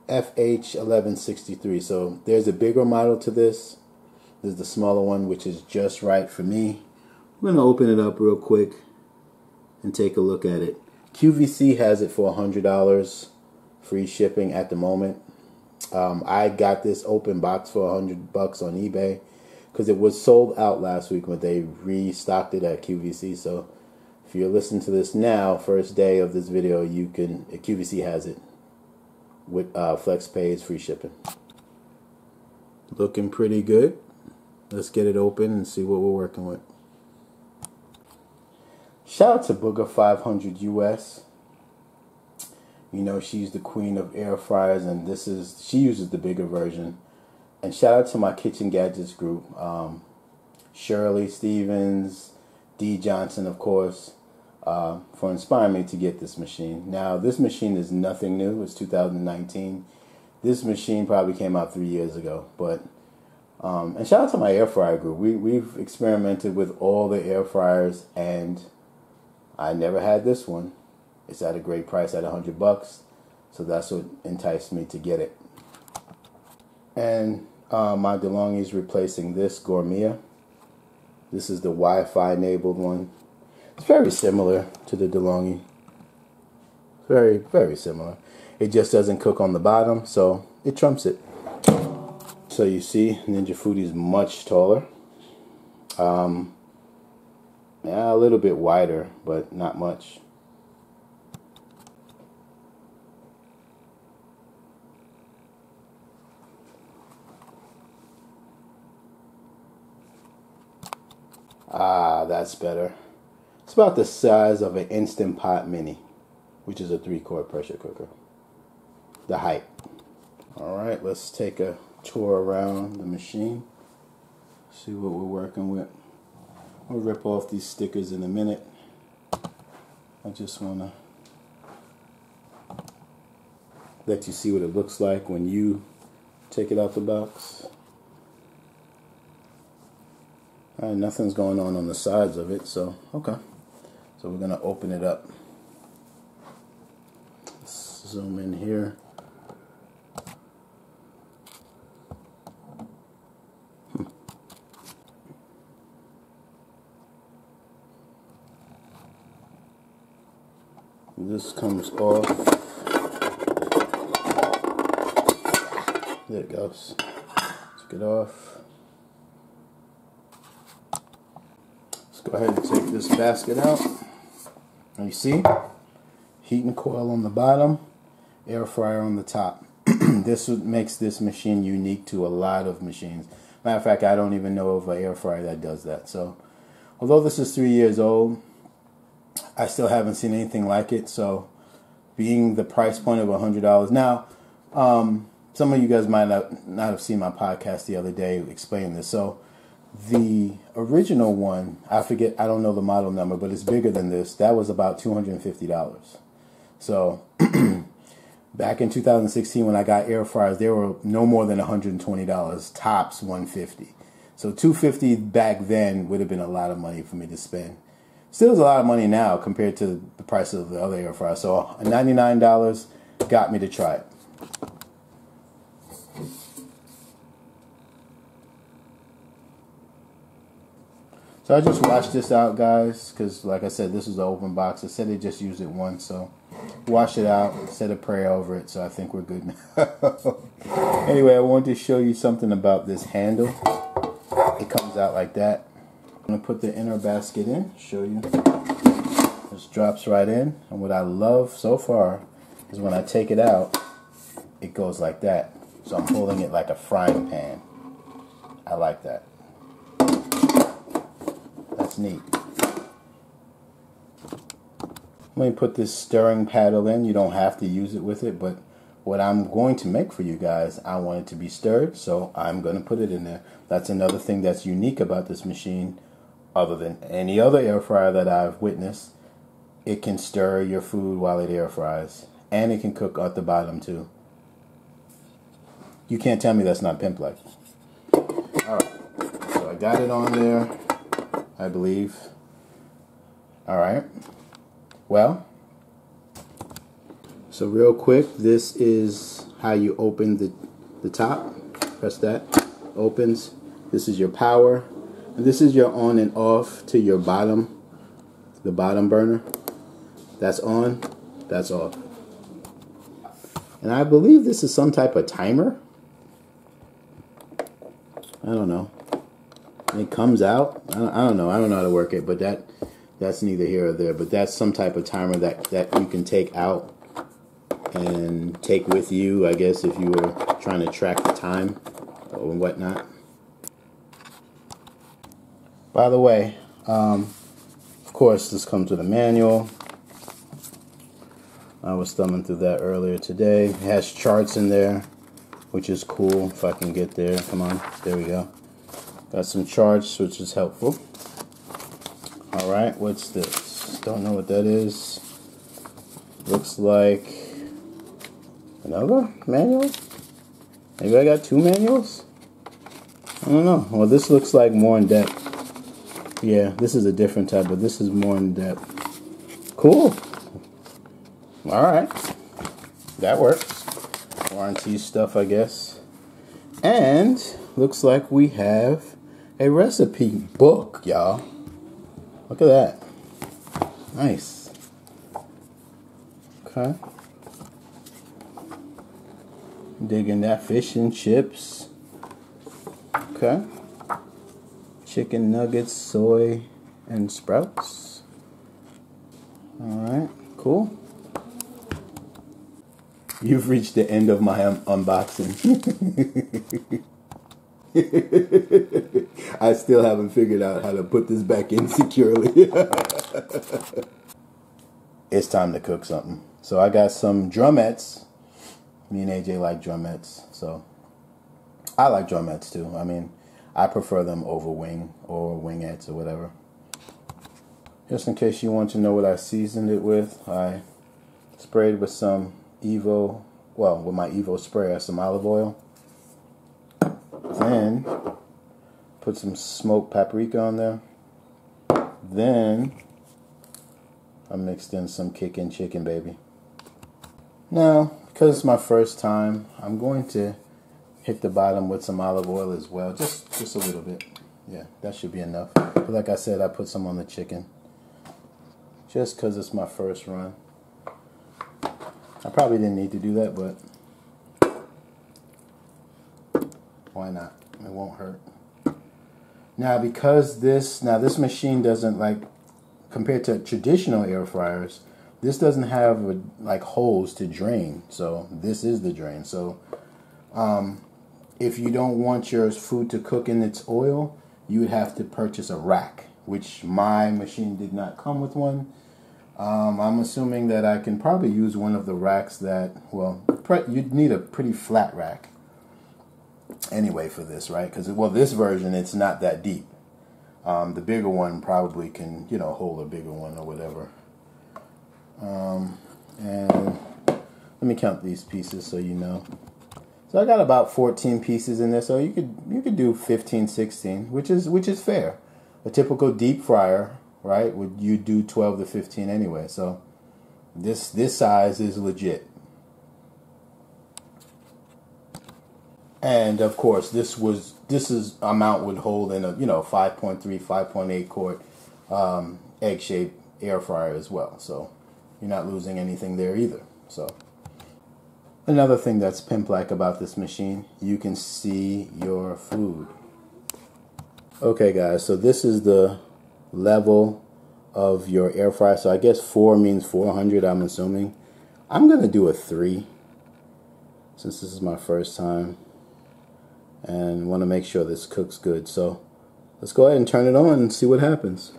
FH1163. So there's a bigger model to this. There's the smaller one, which is just right for me. I'm going to open it up real quick and take a look at it. QVC has it for $100 free shipping at the moment. I got this open box for $100 on eBay because it was sold out last week when they restocked it at QVC. So if you're listening to this now, first day of this video, you can, QVC has it with FlexPay's free shipping. Looking pretty good. Let's get it open and see what we're working with. Shout out to Booger 500 US. You know, she's the queen of air fryers, and she uses the bigger version. And shout out to my Kitchen Gadgets group, Shirley Stevens, D Johnson, of course, for inspiring me to get this machine. Now, this machine is nothing new. It's 2019. This machine probably came out 3 years ago, but and shout out to my Airfryer Group. We've experimented with all the air fryers, and I never had this one. It's at a great price at $100, so that's what enticed me to get it. And my Delonghi is replacing this Gourmet. This is the Wi-Fi enabled one. It's very similar to the Delonghi. Very, very similar. It just doesn't cook on the bottom, so it trumps it. So you see, Ninja Foodi is much taller. Yeah, a little bit wider, but not much. Ah, that's better. It's about the size of an Instant Pot Mini, which is a 3-quart pressure cooker. The height. Alright, let's take a tour around the machine. See what we're working with. We'll rip off these stickers in a minute. I just want to let you see what it looks like when you take it out the box. Alright, nothing's going on the sides of it, so okay. So we're going to open it up. Let's zoom in here. This comes off. There it goes. Took it off. Let's go ahead and take this basket out. And you see, heating coil on the bottom, air fryer on the top. This makes this machine unique to a lot of machines. Matter of fact, I don't even know of an air fryer that does that. So, although this is 3 years old, I still haven't seen anything like it. So, being the price point of $100 now, some of you guys might not have seen my podcast the other day explaining this. So, the original one, I forget, I don't know the model number, but it's bigger than this. That was about $250. So, back in 2016 when I got air fryers, they were no more than $120, tops $150. So $250 back then would have been a lot of money for me to spend. Still is a lot of money now compared to the price of the other air fryer. So $99 got me to try it. So I just washed this out, guys, because like I said, this is an open box. I said they just used it once, so wash it out, said a prayer over it, so I think we're good now. Anyway, I wanted to show you something about this handle. It comes out like that. I'm going to put the inner basket in, show you. This drops right in, and what I love so far is when I take it out, it goes like that. So I'm holding it like a frying pan. I like that. That's neat. Let me put this stirring paddle in. You don't have to use it with it, but what I'm going to make for you guys, I want it to be stirred, so I'm going to put it in there. That's another thing that's unique about this machine, other than any other air fryer that I've witnessed. It can stir your food while it air fries, and it can cook at the bottom too. You can't tell me that's not pimp-like. Alright, so I got it on there, I believe. Alright, well, so real quick, this is how you open the top. Press that. Opens. This is your power. And this is your on and off to your bottom. The bottom burner. That's on. That's off. And I believe this is some type of timer. I don't know. It comes out. I don't know. I don't know how to work it, but that's neither here or there. But that's some type of timer that you can take out and take with you, I guess, if you were trying to track the time or whatnot. By the way, of course, this comes with a manual. I was thumbing through that earlier today. It has charts in there, which is cool. If I can get there. Come on. There we go. Got some charts, which is helpful. Alright, what's this? Don't know what that is. Looks like another manual? Maybe I got two manuals? I don't know. Well, this looks like more in depth. Yeah, this is a different type, but this is more in depth. Cool. Alright. That works. Warranty stuff, I guess. And looks like we have a recipe book, y'all. Look at that. Nice. Okay. Digging that fish and chips. Okay. Chicken nuggets, soy, and sprouts. Alright, cool. You've reached the end of my unboxing. I still haven't figured out how to put this back in securely. It's time to cook something. So I got some drumettes. Me and AJ like drumettes, so I like drumettes too. I mean, I prefer them over wing or wingettes or whatever. Just in case you want to know what I seasoned it with, I sprayed with some Evo, well, with my Evo sprayer, some olive oil. Then put some smoked paprika on there. Then I mixed in some kicken chicken, baby. Now, because it's my first time, I'm going to hit the bottom with some olive oil as well, just a little bit. Yeah, that should be enough. But like I said, I put some on the chicken, just because it's my first run. I probably didn't need to do that, but why not? It won't hurt. Now, because this machine doesn't, like, compared to traditional air fryers, this doesn't have like holes to drain. So this is the drain. So if you don't want your food to cook in its oil, you would have to purchase a rack, which my machine did not come with one. I'm assuming that I can probably use one of the racks that, well, you'd need a pretty flat rack anyway for this, right? Because, well, this version, it's not that deep. The bigger one probably can, you know, hold a bigger one or whatever. And let me count these pieces so you know. So I got about 14 pieces in there, so you could do 15, 16, which is fair. A typical deep fryer, right, you do 12 to 15 anyway. So this size is legit. And of course, this amount would hold in a 5.3, 5.8 quart egg-shaped air fryer as well. So you're not losing anything there either. So another thing that's pimp-like about this machine, you can see your food. Okay, guys, so this is the level of your air fryer. So I guess 4 means 400, I'm assuming. I'm gonna do a 3 since this is my first time, and want to make sure this cooks good. So let's go ahead and turn it on and see what happens.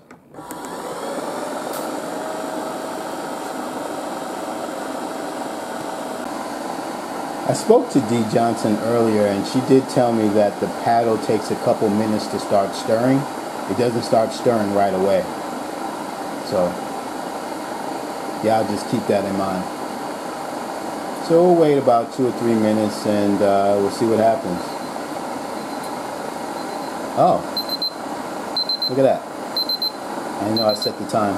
I spoke to Dee Johnson earlier, and she did tell me that the paddle takes a couple minutes to start stirring. It doesn't start stirring right away. So yeah, I'll just keep that in mind. So we'll wait about 2 or 3 minutes, and we'll see what happens. Oh, look at that. I know I set the time.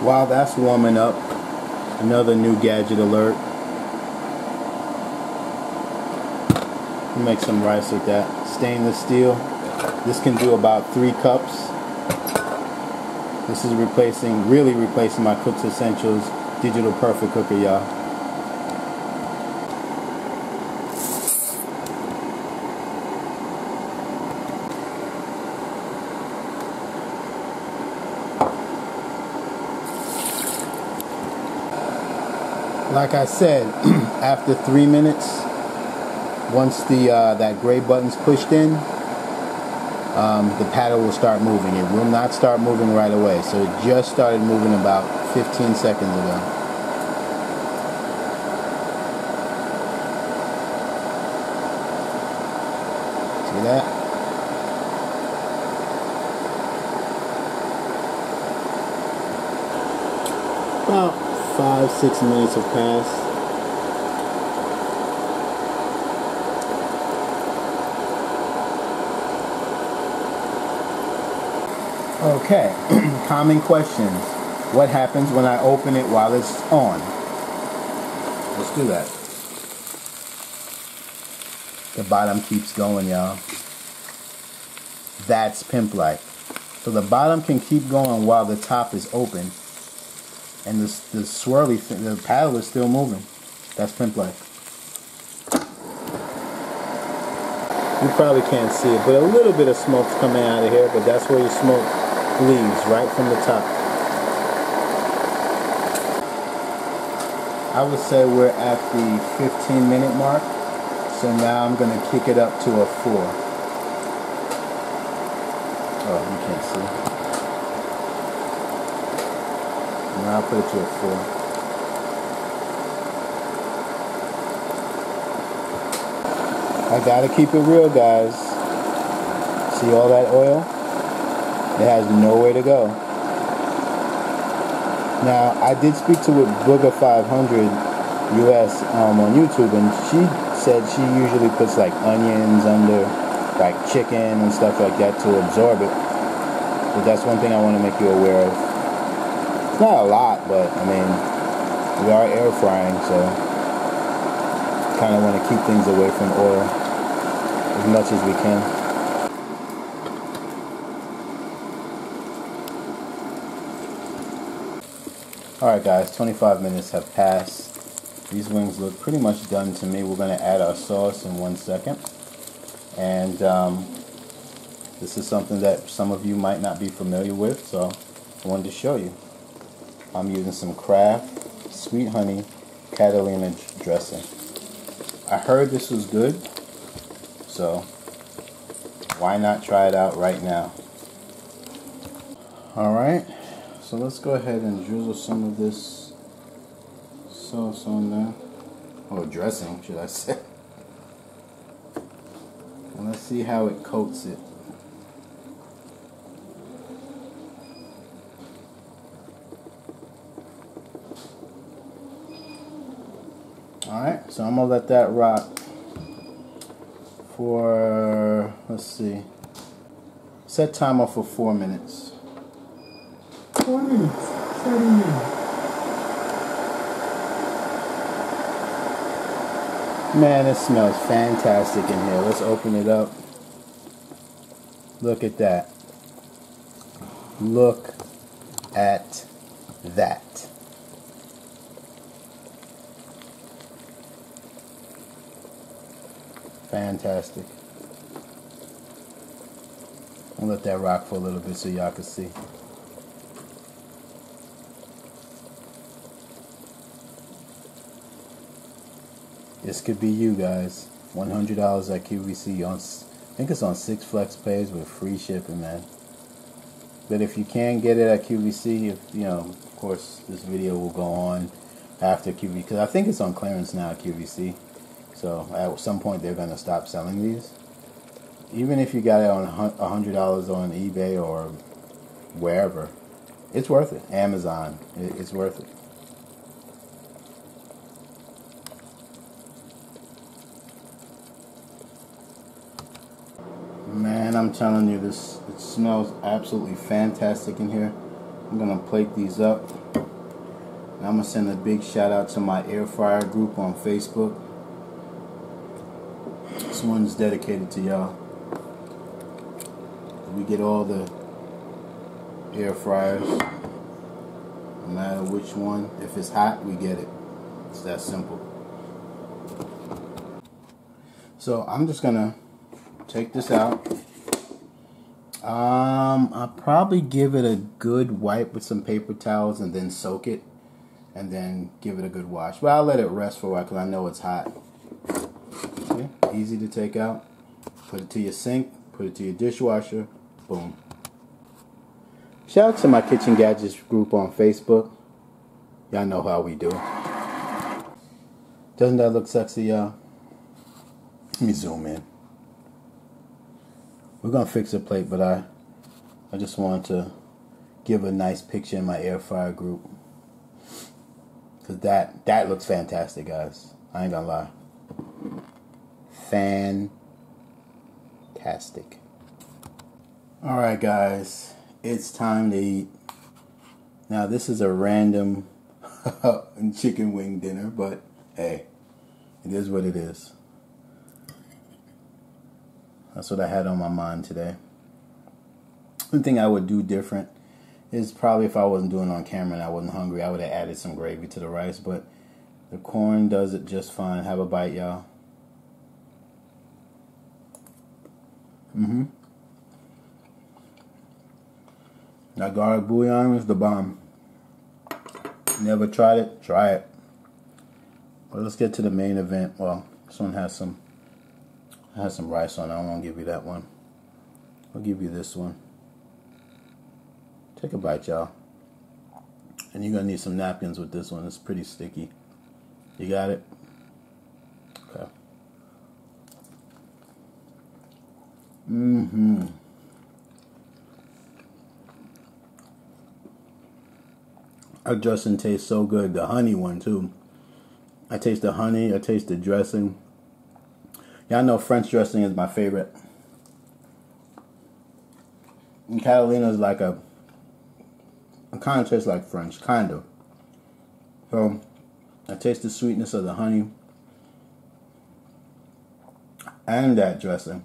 While that's warming up, Another new gadget alert. Make some rice with that. Stainless steel. This can do about 3 cups. This is really replacing my Cook's Essentials Digital Perfect Cooker, y'all. Like I said, after 3 minutes, once that gray button's pushed in, the paddle will start moving. It will not start moving right away. So it just started moving about 15 seconds ago. See that? About 5-6 minutes have passed. Okay, common questions. What happens when I open it while it's on? Let's do that. The bottom keeps going, y'all. That's pimp-like. So the bottom can keep going while the top is open. And the swirly thing, the paddle is still moving. That's pimp-like. You probably can't see it, but a little bit of smoke's coming out of here, but that's where your smoke leaves, right from the top. I would say we're at the 15-minute mark. So now I'm going to kick it up to a 4. Oh, you can't see. Now I'll put it to a 4. I gotta keep it real, guys. See all that oil? It has nowhere to go. Now, I did speak to Booger 500 US on YouTube, and she said she usually puts like onions under, like chicken and stuff like that to absorb it. But that's one thing I want to make you aware of. It's not a lot, but I mean, we are air frying, so kind of want to keep things away from oil as much as we can. Alright guys, 25 minutes have passed. These wings look pretty much done to me. We're going to add our sauce in 1 second. And this is something that some of you might not be familiar with, so I wanted to show you. I'm using some Kraft Sweet Honey Catalina dressing. I heard this was good, so why not try it out right now? Alright, so let's go ahead and drizzle some of this sauce on there. Or dressing, should I say. And let's see how it coats it. Alright, so I'm going to let that rock for, let's see, set timer for 4 minutes. 4 minutes, 30 minutes. Man, it smells fantastic in here. Let's open it up. Look at that. Look at that. Fantastic. I'll let that rock for a little bit so y'all can see. This could be you guys. $100 at QVC on, I think it's on 6 flex pays with free shipping, man. But if you can get it at QVC, if you know, of course, this video will go on after QVC, because I think it's on clearance now at QVC. So at some point they're gonna stop selling these. Even if you got it on $100 on eBay or wherever, it's worth it. Amazon, it's worth it. Man, I'm telling you, it smells absolutely fantastic in here. I'm gonna plate these up. And I'm going to send a big shout out to my Airfryer Group on Facebook. This one's dedicated to y'all. We get all the air fryers, no matter which one. If it's hot, we get it. It's that simple. So I'm just gonna take this out. I'll probably give it a good wipe with some paper towels and then soak it and then give it a good wash. But I'll let it rest for a while because I know it's hot. Okay, easy to take out. Put it to your sink, put it to your dishwasher, boom. Shout out to my Kitchen Gadgets group on Facebook. Y'all know how we do. Doesn't that look sexy, y'all? Let me zoom in. We're gonna fix a plate, but I just wanted to give a nice picture in my Airfryer group. Cause that looks fantastic, guys. I ain't gonna lie. Fantastic. Alright guys, it's time to eat. Now this is a random chicken wing dinner, but hey, it is what it is. That's what I had on my mind today. One thing I would do different is probably if I wasn't doing it on camera and I wasn't hungry, I would have added some gravy to the rice, but the corn does it just fine. Have a bite, y'all. That garlic bouillon is the bomb. Never tried it? Try it. But let's get to the main event. Well, this one has some rice on it. I won't give you that one. I'll give you this one. Take a bite, y'all. And you're gonna need some napkins with this one. It's pretty sticky. You got it? Okay. Our dressing tastes so good. The honey one too. I taste the honey. I taste the dressing. Y'all know French dressing is my favorite. And Catalina is like it kind of tastes like French, kind of. So I taste the sweetness of the honey and that dressing.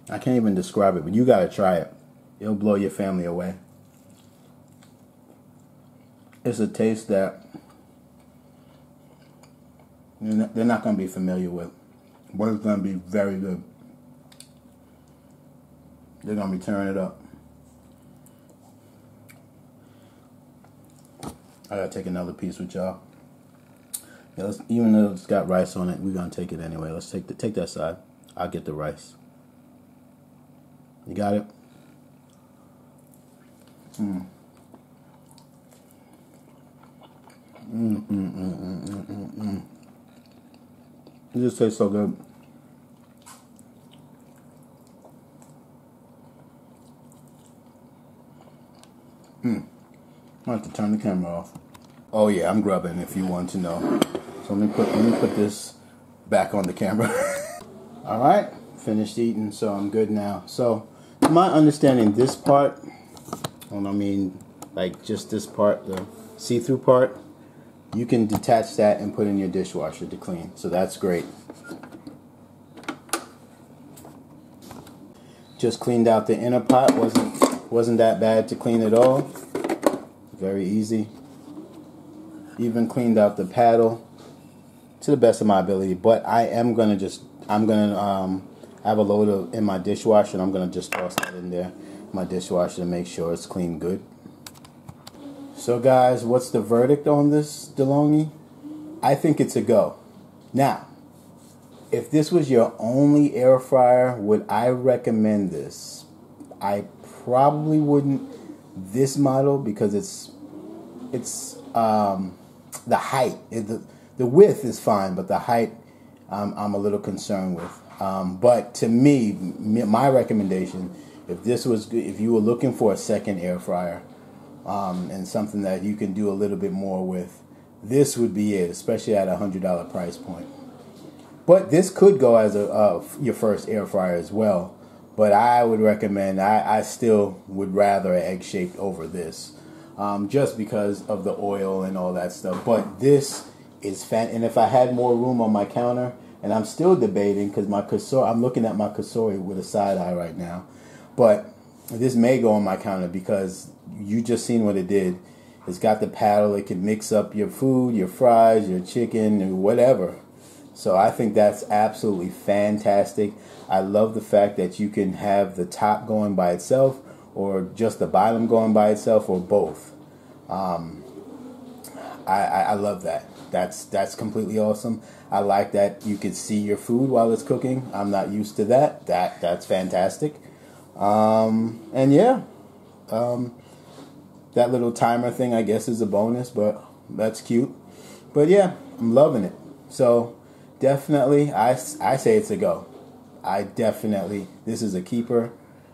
I can't even describe it, but you gotta try it. It'll blow your family away. It's a taste that they're not gonna be familiar with, but it's gonna be very good. They're gonna be tearing it up. I gotta take another piece with y'all. Yeah, even though it's got rice on it, we're gonna take it anyway. Let's take that side. I'll get the rice. You got it? It just tastes so good. I have to turn the camera off. Oh yeah, I'm grubbing if you want to know. So let me put this back on the camera. All right, finished eating, so I'm good now. So, to my understanding, this part, and I mean like just this part, the see-through part, you can detach that and put in your dishwasher to clean. So that's great. Just cleaned out the inner pot. Wasn't that bad to clean at all. Very easy. Even cleaned out the paddle to the best of my ability. But I'm gonna have a load in my dishwasher, and I'm gonna just toss that in there, my dishwasher, to make sure it's clean good. So guys, what's the verdict on this Delonghi? I think it's a go. Now, if this was your only air fryer, would I recommend this? I probably wouldn't. This model, because it's the height. The width is fine, but the height I'm a little concerned with. But to me, my recommendation, if you were looking for a second air fryer, and something that you can do a little bit more with, this would be it, especially at a $100 price point. But this could go as your first air fryer as well. But I would recommend, I still would rather egg-shaped over this. just because of the oil and all that stuff. But this is and if I had more room on my counter, and I'm still debating because my kasori, I'm looking at my kasori with a side eye right now, but this may go on my counter because you just seen what it did. It's got the paddle. It can mix up your food, your fries, your chicken, or whatever. So I think that's absolutely fantastic. I love the fact that you can have the top going by itself, or just the bottom going by itself, or both. I love that. That's completely awesome. I like that you can see your food while it's cooking. I'm not used to that. That's fantastic. And yeah, that little timer thing, I guess, is a bonus, but that's cute. But yeah, I'm loving it. So definitely, I say it's a go. This is a keeper.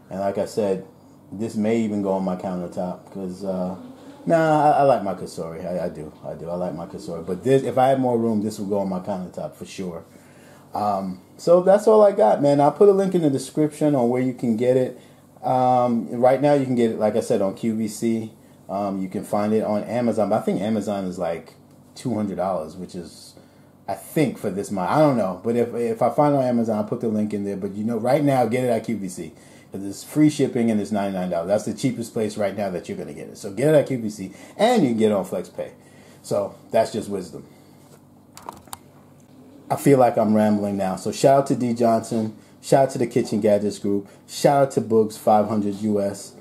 And like I said, this may even go on my countertop because, I like my kasori. I do. I like my kasori. But this, if I had more room, this would go on my countertop for sure. So that's all I got, man. I'll put a link in the description on where you can get it. Right now, you can get it, like I said, on QVC. You can find it on Amazon. But I think Amazon is like $200, which is, I think, for this month. I don't know. But if I find it on Amazon, I'll put the link in there. But, right now, get it at QVC. Because it's free shipping and it's $99. That's the cheapest place right now that you're going to get it. So get it at QVC. And you can get it on FlexPay. So that's just wisdom. I feel like I'm rambling now. So shout out to D Johnson. Shout out to the Kitchen Gadgets Group. Shout out to Boogs 500 US.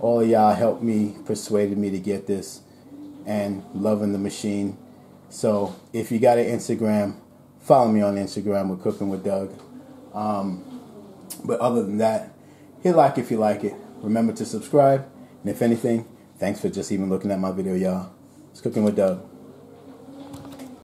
All of y'all helped me, persuaded me to get this, and loving the machine. So if you got an Instagram, follow me on Instagram with Cooking with Doug. But other than that, hit like if you like it. Remember to subscribe. And if anything, thanks for just even looking at my video, y'all. It's Cooking with Doug.